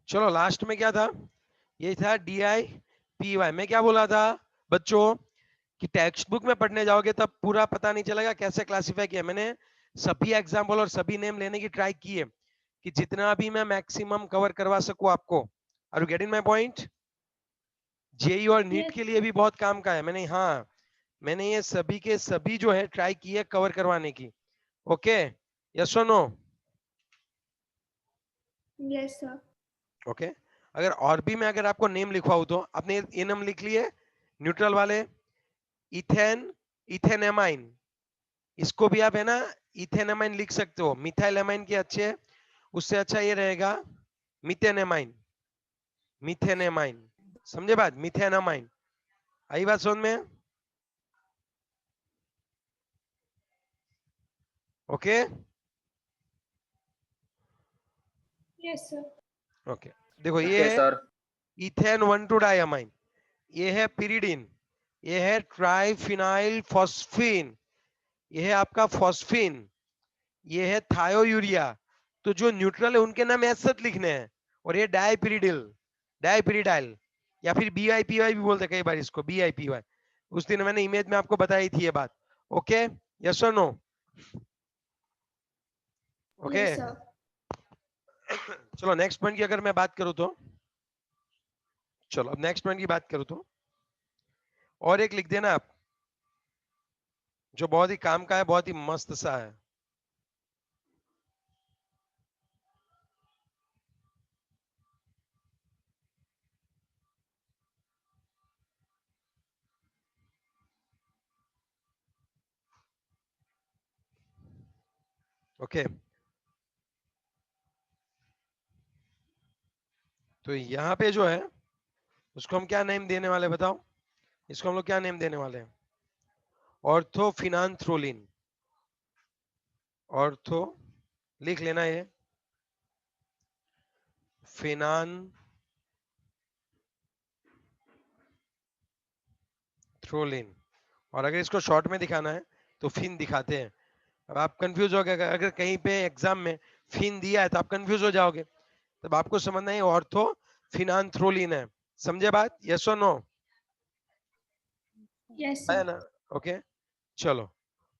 चलो लास्ट में क्या था, ये था DIPY। मैं क्या बोला था बच्चों कि टेक्स्ट बुक में पढ़ने जाओगे तब पूरा पता नहीं चलेगा कैसे क्लासिफाई किया। मैंने सभी एग्जाम्पल और सभी नेम लेने की ट्राई की है कि जितना भी मैं मैक्सिमम कवर करवा सकूं आपको। Are you getting my point? JEE और नीट Yes. के लिए भी बहुत काम का है। हाँ, मैंने ये सभी के सभी जो है ट्राई की है कवर करवाने की। ओके, यस और नो? Yes, sir. ओके, अगर और भी मैं अगर आपको नेम लिखवाऊं तो आपने ये नाम लिख लिए न्यूट्रल वाले, इथेन, इथेनेमाइन, इसको भी आप है ना इथेनेमाइन लिख सकते हो। मिथाइलेमाइन के अच्छे, उससे अच्छा ये रहेगा मिथेनेमाइन, मिथेनेमाइन। समझे बात? मिथेनामाइन। आई बात समझ में? Okay Yes, sir. ओके, देखो ये ओके है सर। इथेन 1,2 डायमाइन, ये है पिरिडिन, ये है ट्राइफिनाइल फॉस्फीन, ये है आपका फॉस्फीन, ये है थायोयूरिया। तो जो न्यूट्रल है उनके नाम ऐसे लिखने हैं। और ये डाइपिरिडिल, डाइपिरिडाइल, या फिर BIPY भी बोलते हैं कई बार इसको, BIPY। उस दिन मैंने इमेज में आपको बताई थी ये बात। ओके, यस और नो? Okay, Yes, sir. चलो नेक्स्ट पॉइंट की अगर मैं बात करूं तो, चलो अब नेक्स्ट पॉइंट की बात करूं तो, और एक लिख देना आप जो बहुत ही काम का है, बहुत ही मस्त सा है। ओके, तो यहाँ पे जो है उसको हम क्या नेम देने वाले बताओ? इसको हम लोग क्या नेम देने वाले हैं? ऑर्थोफिनांथ्रोलिन। ऑर्थो, लिख लेना ये, फिनांथ्रोलिन। और अगर इसको शॉर्ट में दिखाना है तो फिन दिखाते हैं। अब आप कंफ्यूज हो गए, अगर कहीं पे एग्जाम में फिन दिया है तो आप कंफ्यूज हो जाओगे। तब आपको समझना है ऑर्थो फिनांथ्रोलिन है। समझे बात? यस और नो? Yes, है sir. ना? ओके, चलो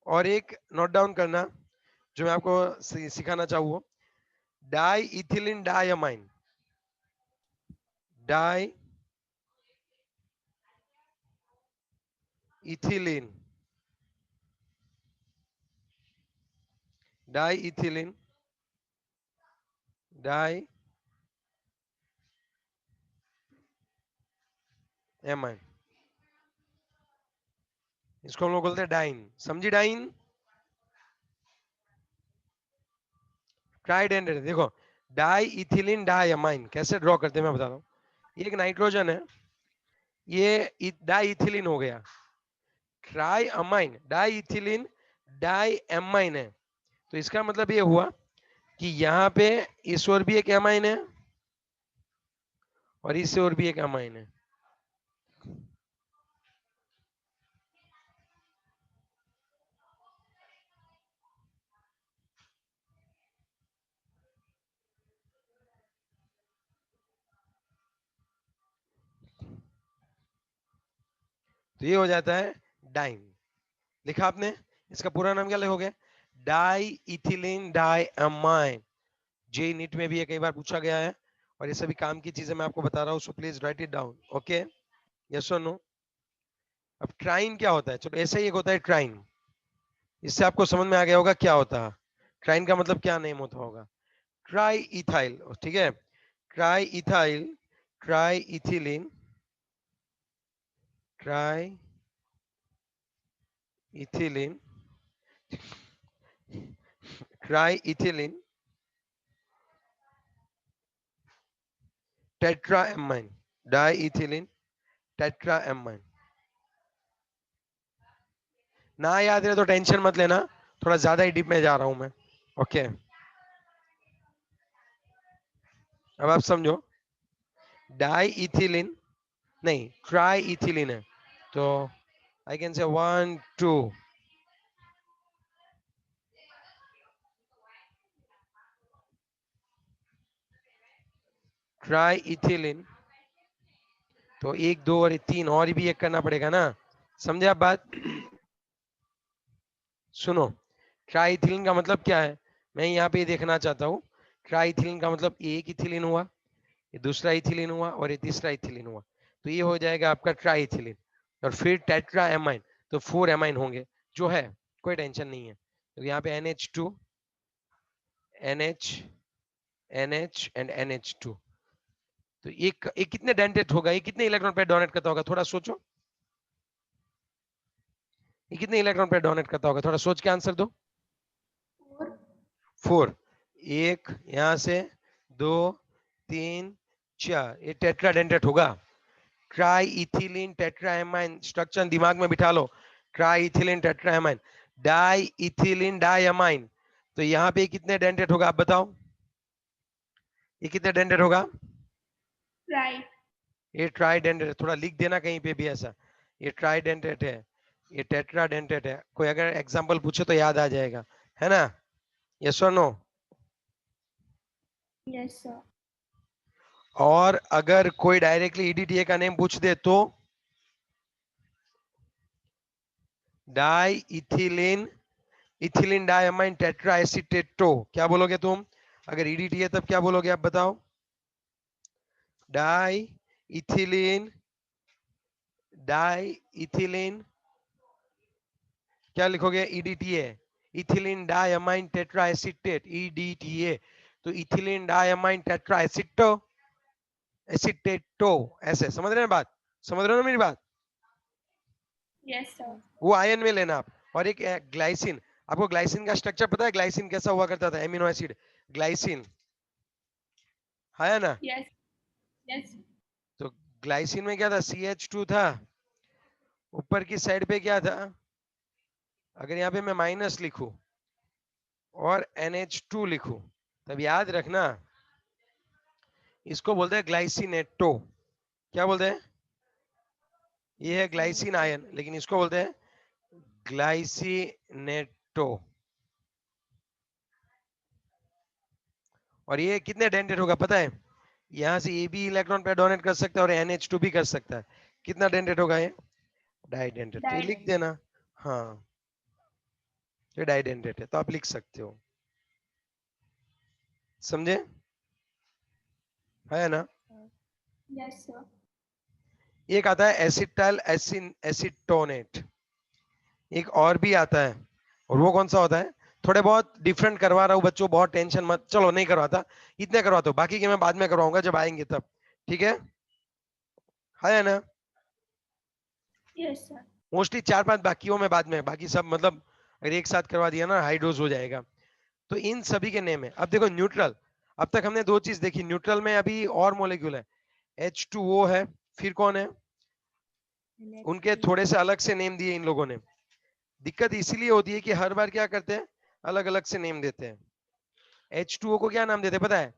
और एक नोट डाउन करना जो मैं आपको सिखाना चाहूँ, di ethylene diamine, di ethylene, di ethylene di amine, इसको हम लोग बोलते हैं डाइन। समझी डाइन? ट्राइडेंडेट। देखो डाई इथिलीन डायमाइन कैसे ड्रॉ करते हैं मैं बता रहा हूँ। ये एक नाइट्रोजन है, ये डाई इथिलीन हो गया, tri amine, di ethylene di amine है। तो इसका मतलब ये हुआ कि यहाँ पे इस ओर भी एक एमाइन है और इस ओर भी एक एमाइन है। तो ये हो जाता है डाइन। लिखा आपने? इसका पूरा नाम क्या लिखोगे? Di ethylene di amine. JEE NEET में भी ये कई बार पूछा गया है और ये सभी काम की चीजें मैं आपको बता रहा हूँ, so please right it down. Okay, yes और नो? अब ट्राइन क्या होता है? चलो ऐसे ही एक होता है ट्राइन, इससे आपको समझ में आ गया होगा क्या होता है। ट्राइन का मतलब क्या नेम होता होगा? ट्राई इथाइल, ठीक है, tri ethyl, tri ethylene, tri ethylene, tri ethylene tetra amine, di ethylene tetra amine. ना याद रहे तो टेंशन मत लेना, थोड़ा ज्यादा ही डीप में जा रहा हूं मैं। ओके, अब आप समझो, डाई इथिलीन नहीं ट्राई इथिलीन है, तो I can say 1 2, try ethylene, तो 1 2 और 3 और भी एक करना पड़ेगा ना, समझे आप बात? सुनो, ट्राई इथिलीन का मतलब क्या है, मैं यहाँ पे देखना चाहता हूँ। ट्राई इथिलीन का मतलब एक इथिलीन हुआ, ये दूसरा इथिलीन हुआ और ये तीसरा इथिलीन हुआ, तो ये हो जाएगा आपका ट्राई इथिलीन। और फिर टेट्रा एमाइन, तो 4 एमाइन होंगे जो है, कोई टेंशन नहीं है। तो यहाँ पे NH2 NH NH and NH2, तो ये कितने डेंटेट होगा, ये कितने इलेक्ट्रॉन पेयर डोनेट करता होगा, थोड़ा सोचो, ये कितने इलेक्ट्रॉन पेयर डोनेट करता होगा, थोड़ा सोच के आंसर दो। 4. 4, एक यहां से, 2 3 4, ये टेट्राडेंटेट होगा। ट्राई इथिलीन टेट्राएमाइन स्ट्रक्चर दिमाग में बिठा लो, tri ethylene tetraamine, di ethylene diamine, तो यहाँ पे कितने डेंटेट होगा आप बताओ, ये कितने डेंटेट होगा? Right. ये ट्राइडेंटेट है, थोड़ा लिख देना कहीं पे भी ऐसा, ये ट्राइडेंटेट है, ये टेट्राडेंटेट है, कोई अगर एग्जांपल पूछे तो याद आ जाएगा, है ना? यस और नो? Yes, sir. और अगर कोई डायरेक्टली ईडीटीए का नेम पूछ दे तो डाई इथिलीन इथिलीन डाइअमाइन टेट्राएसीटेटो, क्या बोलोगे तुम? अगर ईडीटीए तब क्या बोलोगे आप बताओ? डाई इथिलीन क्या लिखोगे? ईडीटीए, इथिलीन डाइअमाइन टेट्राएसीटेट, ईडीटीए, तो इथिलीन डाइअमाइन टेट्राएसीटो एसीटेटो, ऐसे समझ रहे हैं बात? समझ रहे हो ना मेरी बात? Yes, sir. वो आयन में लेना आप। और एक ग्लाइसिन, आपको ग्लाइसिन का स्ट्रक्चर पता है? ग्लाइसिन कैसा हुआ करता था? एमिनो एसिड ग्लाइसिन है ना? Yes. Yes. तो ग्लाइसिन में क्या था? CH2 था, ऊपर की साइड पे क्या था? अगर यहाँ पे मैं माइनस लिखूं और NH2 लिखूं, तब याद रखना इसको बोलते हैं ग्लाइसिनेटो। क्या बोलते हैं? ये है ग्लाइसिन आयन, लेकिन इसको बोलते हैं ग्लाइसिनेटो। और ये कितने डेंटेट होगा पता है? यहां से ये भी इलेक्ट्रॉन पे डोनेट कर सकता है और NH2 भी कर सकता है। कितना डेंटेट होगा ये? डाइडेंटेट, तो ये Died. लिख देना। हाँ, ये डाइडेंटेट है तो आप लिख सकते हो, समझे? है ना? Yes, sir. एक आता है एसिटाइल एसिटोनेट, एक और भी आता है, और वो कौन सा होता है? थोड़े बहुत डिफरेंट करवा रहा हूँ बच्चों, बहुत टेंशन मत, चलो नहीं करवाता, इतने करवाता हूँ, बाकी के मैं बाद में करवाऊंगा जब आएंगे तब, ठीक है ना? Yes, sir. मोस्टली 4 5 बाकियों में बाद में, बाकी सब मतलब अगर एक साथ करवा दिया ना हाई डोज हो जाएगा। तो इन सभी के नेम है। अब देखो न्यूट्रल, अब तक हमने 2 चीज देखी, न्यूट्रल में अभी और मॉलिक्यूल है, H2O है, फिर कौन है? उनके थोड़े से अलग से नेम दिए इन लोगों ने। दिक्कत इसीलिए होती है कि हर बार क्या करते हैं, अलग अलग से नेम देते हैं। H2O को क्या नाम देते हैं पता है?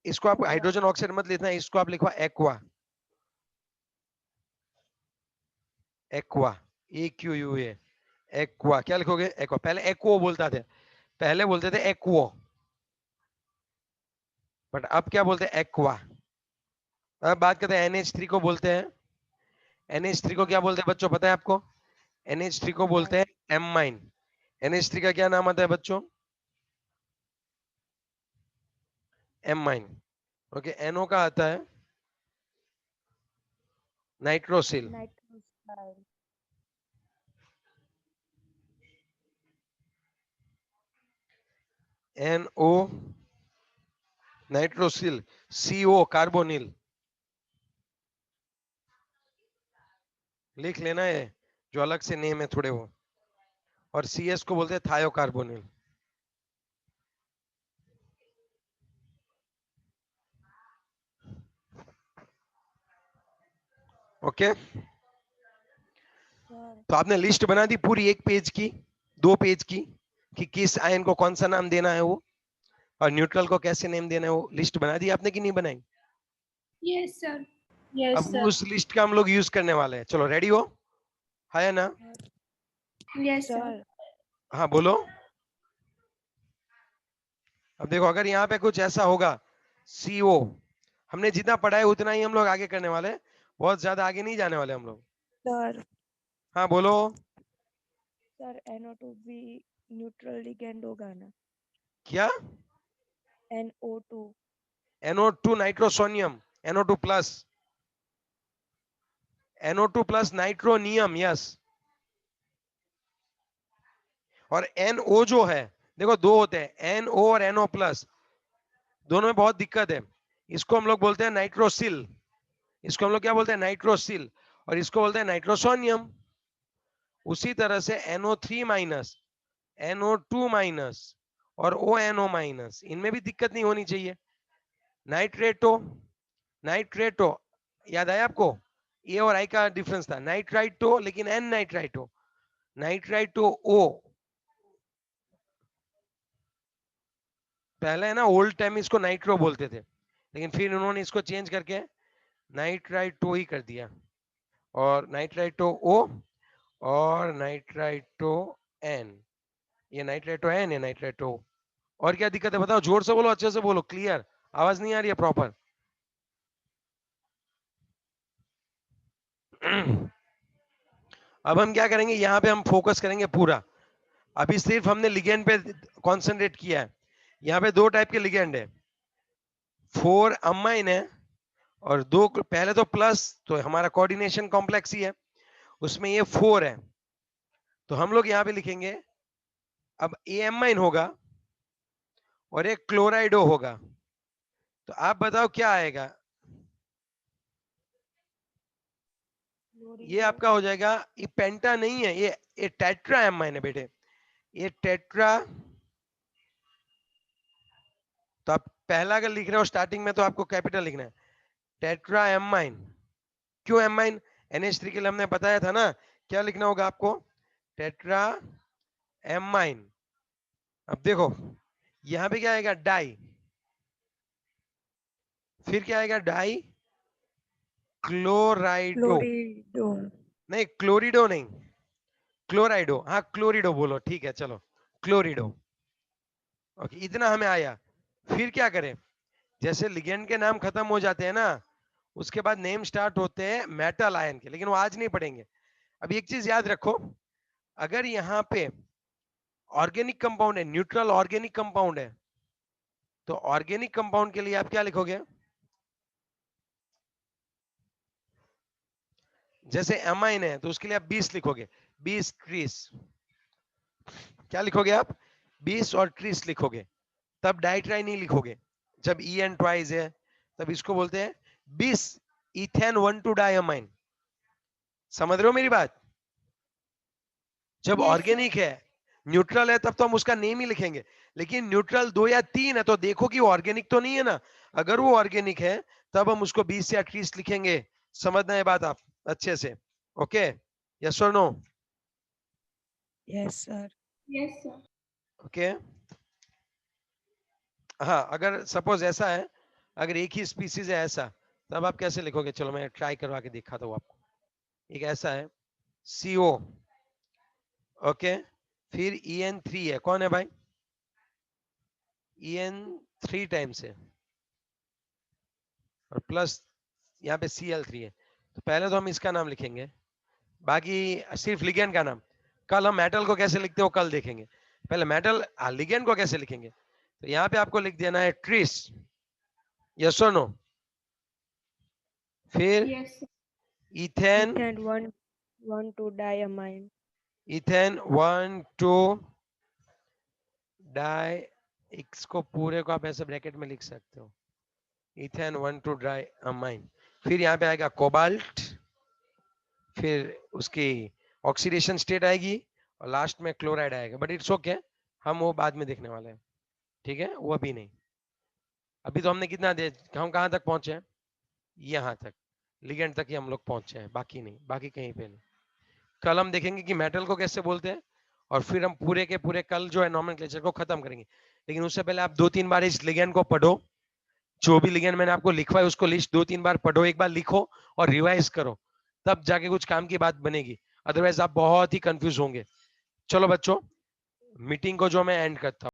इसको आप हाइड्रोजन ऑक्साइड मत लिखना, इसको आप लिखवा एक्वा, एक्वा, AQUA, एक्वा। क्या लिखोगे? एक्वा। पहले एक्वो बोलता थे, पहले बोलते थे एक्वो, बट अब क्या बोलते हैं? एक्वा। अब बात करते हैं NH3 को बोलते हैं, NH3 को क्या बोलते हैं बच्चों पता है आपको? NH3 को बोलते हैं एमाइन। NH3 का क्या नाम आता है बच्चों? एमाइन। ओके, NO का आता है nitrosyl, NO nitrosyl, CO carbonyl, लिख लेना है जो अलग से नेम है थोड़े वो। और CS को बोलते हैं थायोकार्बोनिल। ओके, तो आपने लिस्ट बना दी पूरी 1 पेज की, 2 पेज की, कि किस आयन को कौन सा नाम देना है वो, और न्यूट्रल को कैसे नेम देना है, वो लिस्ट बना दी आपने कि नहीं बनाई? Yes, sir. Yes, अब sir. उस लिस्ट का हम लोग यूज करने वाले हैं, चलो रेडी हो? है ना? Yes, sir. हाँ बोलो। अब देखो, अगर यहाँ पे कुछ ऐसा होगा CO, हमने जितना पढ़ा है उतना ही हम लोग आगे करने वाले हैं, बहुत ज्यादा आगे नहीं जाने वाले हम लोग। सर हाँ बोलो। सर NO2 भी न्यूट्रल लिगेंड होगा ना? क्या? NO2 NO2 nitrosonium, NO2 plus, NO2 plus nitronium, yes. और NO जो है, देखो दो होते हैं, NO और NO प्लस, दोनों में बहुत दिक्कत है। इसको हम लोग बोलते हैं नाइट्रोसिल, इसको हम लोग क्या बोलते हैं, नाइट्रोसिल, और इसको बोलते हैं नाइट्रोसोनियम। उसी तरह से NO3 माइनस, NO2 माइनस और ONO माइनस, इनमें भी दिक्कत नहीं होनी चाहिए। नाइट्रेटो, नाइट्रेटो याद आया आपको, ए और आई का डिफरेंस था, नाइट्राइटो लेकिन एन नाइट्राइटो, नाइट्राइटो ओ, पहले है ना ओल्ड टाइम इसको नाइट्रो बोलते थे, लेकिन फिर उन्होंने इसको चेंज करके नाइट्राइटो ही कर दिया, और नाइट्राइटो ओ और नाइट्राइटो एन, ये नाइट्राइटो एन, ये नाइट्राइटो ओ। और क्या दिक्कत है बताओ, जोर से बोलो, अच्छे से बोलो, क्लियर आवाज नहीं आ रही है प्रॉपर। अब हम क्या करेंगे, यहाँ पे हम फोकस करेंगे पूरा। अभी सिर्फ हमने लिगेंड पे कंसंट्रेट किया है। यहाँ पे दो टाइप के लिगेंड है, 4 अमाइन है, और दो पहले तो प्लस, तो हमारा कोऑर्डिनेशन कॉम्प्लेक्स ही है, उसमें ये 4 है, तो हम लोग यहाँ पे लिखेंगे, अब ए अमाइन होगा और एक क्लोराइडो होगा, तो आप बताओ क्या आएगा। ये आपका हो जाएगा, ये पेंटा नहीं है, ये टेट्रा अमाइन है बेटे, ये टेट्रा। तो आप पहला अगर लिख रहे हो स्टार्टिंग में तो आपको कैपिटल लिखना है, टेट्रा एमाइन। क्यों एमाइन? NH3 के लिए हमने बताया था ना, क्या लिखना होगा आपको, टेट्रा एमाइन। अब देखो यहां पे क्या आएगा, डाई, फिर क्या आएगा, डाई क्लोराइडो, क्लोरिडो नहीं क्लोरिडो नहीं, क्लोराइडो, हाँ क्लोरिडो बोलो, ठीक है चलो, क्लोरिडो। ओके, इतना हमें आया। फिर क्या करें, जैसे लिगेंड के नाम खत्म हो जाते हैं ना, उसके बाद नेम स्टार्ट होते हैं मेटल आयन के, लेकिन वो आज नहीं पढ़ेंगे। अब एक चीज याद रखो, अगर यहाँ पे ऑर्गेनिक कंपाउंड है, न्यूट्रल ऑर्गेनिक कंपाउंड है, तो ऑर्गेनिक कंपाउंड के लिए आप क्या लिखोगे, जैसे एमाइन है तो उसके लिए आप 20 लिखोगे, 20 30, क्या लिखोगे आप, 20 और 30 लिखोगे। तब डाइट्राई नहीं लिखोगे, जब ई एन ट्वाइस है तब इसको बोलते हैं 20 इथेन 1,2 डायमाइन। समझ रहे हो मेरी बात? जब Yes, sir. ऑर्गेनिक है, न्यूट्रल है, तब तो हम उसका नेम ही लिखेंगे, लेकिन न्यूट्रल 2 या 3 है तो देखो कि वो ऑर्गेनिक तो नहीं है ना, अगर वो ऑर्गेनिक है तब हम उसको 20 या 30 लिखेंगे। समझना है बात आप अच्छे से, ओके, यस और no? Yes sir. Yes, sir. Okay. हाँ, अगर सपोज ऐसा है, अगर एक ही स्पीसीज है ऐसा, तब आप कैसे लिखोगे, चलो मैं ट्राई करवा के दिखाता हूँ आपको। एक ऐसा है CO, ओके, फिर EN3 है, कौन है भाई, EN3 टाइम्स है, और प्लस यहाँ पे Cl3 है। तो पहले तो हम इसका नाम लिखेंगे, बाकी सिर्फ लिगेंड का नाम। कल हम मेटल को कैसे लिखते हो कल देखेंगे, पहले मेटल लिगेंड को कैसे लिखेंगे। तो यहाँ पे आपको लिख देना है ट्रिस, यस और नो। फिर Yes, sir. Ethane, ethane 1,2 diamine. Ethane 1,2 di, इसको पूरे को आप ऐसे ब्रैकेट में लिख सकते हो, इथेन 1,2 डाई अमाइन। फिर यहाँ पे आएगा कोबाल्ट, फिर उसकी ऑक्सीडेशन स्टेट आएगी, और लास्ट में क्लोराइड आएगा, बट इट्स ओके, हम वो बाद में देखने वाले हैं, ठीक है, वो अभी नहीं। अभी तो हमने कितना दे, हम कहाँ तक पहुंचे हैं, यहाँ तक, लिगेंड तक ही हम लोग पहुंचे हैं, बाकी नहीं, बाकी कहीं पे नहीं। कल हम देखेंगे कि मेटल को कैसे बोलते हैं, और फिर हम पूरे के पूरे कल जो है नॉमेनक्लेचर को खत्म करेंगे। लेकिन उससे पहले आप 2-3 बार इस लिगेंड को पढ़ो, जो भी लिगेंड मैंने आपको लिखवा है उसको लिस्ट 2-3 बार पढ़ो, एक बार लिखो और रिवाइज करो, तब जाके कुछ काम की बात बनेगी, अदरवाइज आप बहुत ही कंफ्यूज होंगे। चलो बच्चों, मीटिंग को जो मैं एंड करता हूँ।